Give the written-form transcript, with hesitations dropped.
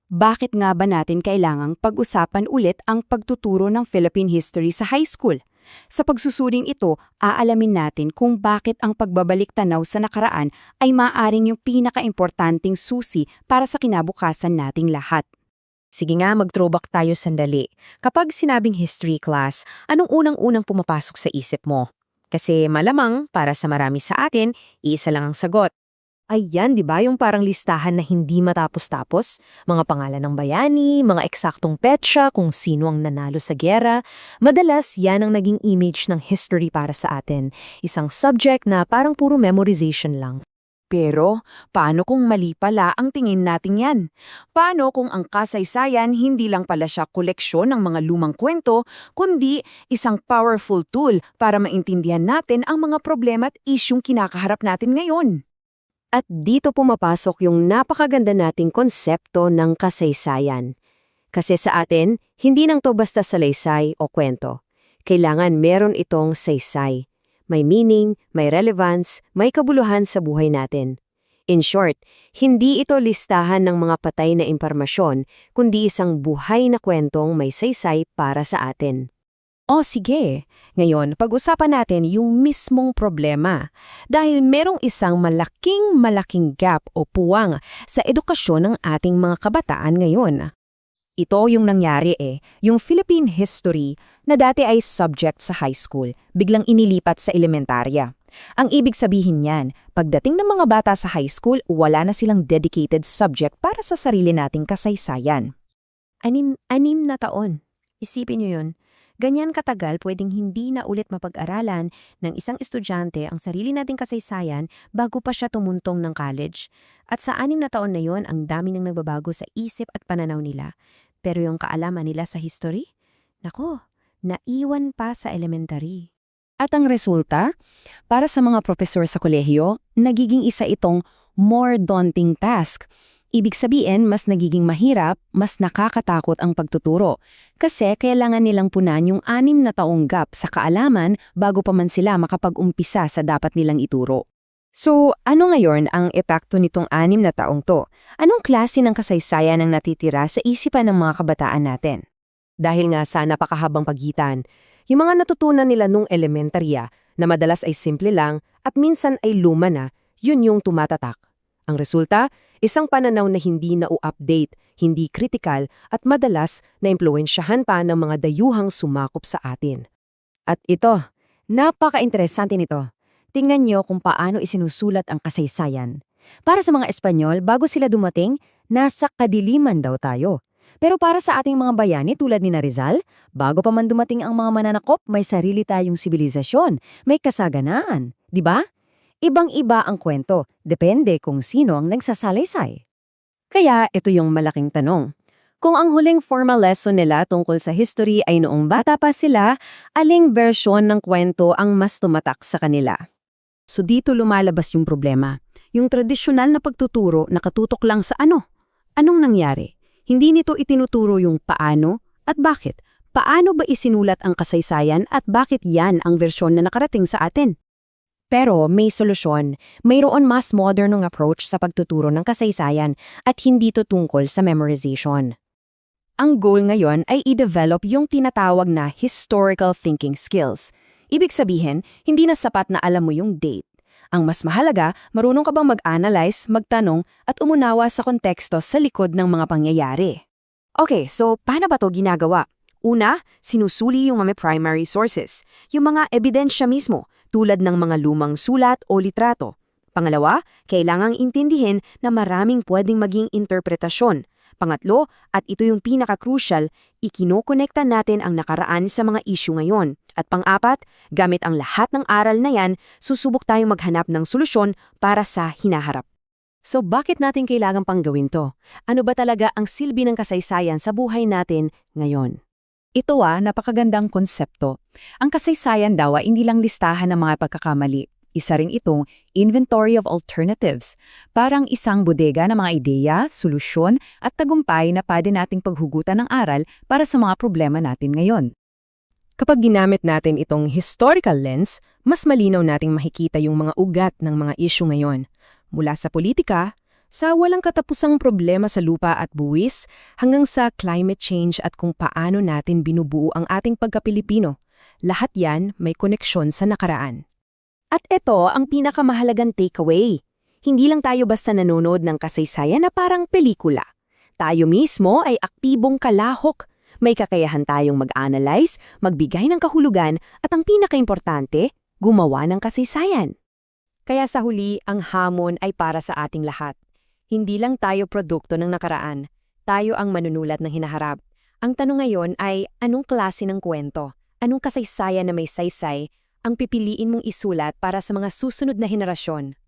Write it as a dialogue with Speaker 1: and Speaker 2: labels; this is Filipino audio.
Speaker 1: Bakit nga ba natin kailangang pag-usapan ulit ang pagtuturo ng Philippine history sa high school? Sa pagsusuring ito, aalamin natin kung bakit ang pagbabalik tanaw sa nakaraan ay maaaring yung pinakaimportanting susi para sa kinabukasan nating lahat.
Speaker 2: Sige nga, mag-throwback tayo sandali. Kapag sinabing history class, anong unang-unang pumapasok sa isip mo? Kasi malamang, para sa marami sa atin, iisa lang ang sagot. Ayan, di ba? Yung parang listahan na hindi matapos-tapos. Mga pangalan ng bayani, mga eksaktong petsa, kung sino ang nanalo sa giyera. Madalas, yan ang naging image ng history para sa atin. Isang subject na parang puro memorization lang.
Speaker 1: Pero, paano kung mali pala ang tingin natin yan? Paano kung ang kasaysayan hindi lang pala siya koleksyon ng mga lumang kwento, kundi isang powerful tool para maintindihan natin ang mga problema at isyung kinakaharap natin ngayon?
Speaker 2: At dito pumapasok yung napakaganda nating konsepto ng kasaysayan. Kasi sa atin, hindi nang to basta salaysay o kwento. Kailangan meron itong saysay. May meaning, may relevance, may kabuluhan sa buhay natin. In short, hindi ito listahan ng mga patay na impormasyon, kundi isang buhay na kwentong may saysay para sa atin. O sige, ngayon pag-usapan natin yung mismong problema. Dahil merong isang malaking gap o puwang sa edukasyon ng ating mga kabataan ngayon. Ito yung nangyari yung Philippine history na dati ay subject sa high school, biglang inilipat sa elementarya. Ang ibig sabihin niyan, pagdating ng mga bata sa high school, wala na silang dedicated subject para sa sarili nating kasaysayan. Anim na taon. Isipin niyo yun. Ganyan katagal pwedeng hindi na ulit mapag-aralan ng isang estudyante ang sarili nating kasaysayan bago pa siya tumuntong ng college. At sa 6 na taon na yon, ang dami nang nagbabago sa isip at pananaw nila. Pero yung kaalaman nila sa history? Nako, naiwan pa sa elementary. At ang resulta? Para sa mga profesor sa kolehiyo, nagiging isa itong more daunting task. Ibig sabihin, mas nagiging mahirap, mas nakakatakot ang pagtuturo. Kasi kailangan nilang punan yung 6 na taong gap sa kaalaman bago pa man sila makapag-umpisa sa dapat nilang ituro. So, ano ngayon ang epekto nitong 6 na taong to? Anong klase ng kasaysayan ang natitira sa isipan ng mga kabataan natin? Dahil nga sa napakahabang pagitan, yung mga natutunan nila nung elementarya na madalas ay simple lang at minsan ay luma na, yun yung tumatatak. Ang resulta, isang pananaw na hindi na-update, hindi kritikal at madalas na impluwensyahan pa ng mga dayuhang sumakop sa atin. At ito, napaka-interesante nito. Tingnan niyo kung paano isinusulat ang kasaysayan. Para sa mga Espanyol, bago sila dumating, nasa kadiliman daw tayo. Pero para sa ating mga bayani tulad ni Rizal, bago pa man dumating ang mga mananakop, may sarili tayong sibilisasyon, may kasaganaan, di ba? Ibang-iba ang kwento, depende kung sino ang nagsasalaysay. Kaya ito yung malaking tanong. Kung ang huling formal lesson nila tungkol sa history ay noong bata pa sila, aling bersyon ng kwento ang mas tumatak sa kanila? So dito lumalabas yung problema. Yung tradisyonal na pagtuturo nakatutok lang sa ano. Anong nangyari? Hindi nito itinuturo yung paano at bakit. Paano ba isinulat ang kasaysayan at bakit yan ang versyon na nakarating sa atin? Pero may solusyon, mayroon mas modernong approach sa pagtuturo ng kasaysayan at hindi to tungkol sa memorization. Ang goal ngayon ay i-develop yung tinatawag na historical thinking skills. Ibig sabihin, hindi na sapat na alam mo yung date. Ang mas mahalaga, marunong ka bang mag-analyze, magtanong at umunawa sa konteksto sa likod ng mga pangyayari. Okay, so paano ba to ginagawa? Una, sinusuli yung mga primary sources, yung mga ebidensya mismo, tulad ng mga lumang sulat o litrato. Pangalawa, kailangang intindihin na maraming pwedeng maging interpretasyon. Pangatlo, at ito yung pinaka-crucial, ikinokonekta natin ang nakaraan sa mga issue ngayon. At pang-apat, gamit ang lahat ng aral na yan, susubok tayong maghanap ng solusyon para sa hinaharap. So bakit natin kailangan pang gawin to? Ano ba talaga ang silbi ng kasaysayan sa buhay natin ngayon? Ito napakagandang konsepto. Ang kasaysayan daw hindi lang listahan ng mga pagkakamali. Isa rin itong inventory of alternatives, parang isang bodega ng mga ideya, solusyon at tagumpay na pwede nating paghugutan ng aral para sa mga problema natin ngayon. Kapag ginamit natin itong historical lens, mas malinaw nating makikita yung mga ugat ng mga issue ngayon. Mula sa politika,
Speaker 3: Sa walang katapusang problema sa lupa at buwis, hanggang sa climate change at kung paano natin binubuo ang ating pagka-Pilipino. Lahat yan may koneksyon sa nakaraan.
Speaker 1: At ito ang pinakamahalagang takeaway. Hindi lang tayo basta nanonood ng kasaysayan na parang pelikula. Tayo mismo ay aktibong kalahok. May kakayahan tayong mag-analyze, magbigay ng kahulugan, at ang pinakaimportante, gumawa ng kasaysayan.
Speaker 2: Kaya sa huli, ang hamon ay para sa ating lahat. Hindi lang tayo produkto ng nakaraan. Tayo ang manunulat ng hinaharap. Ang tanong ngayon ay, anong klase ng kwento? Anong kasaysayan na may saysay ang pipiliin mong isulat para sa mga susunod na henerasyon?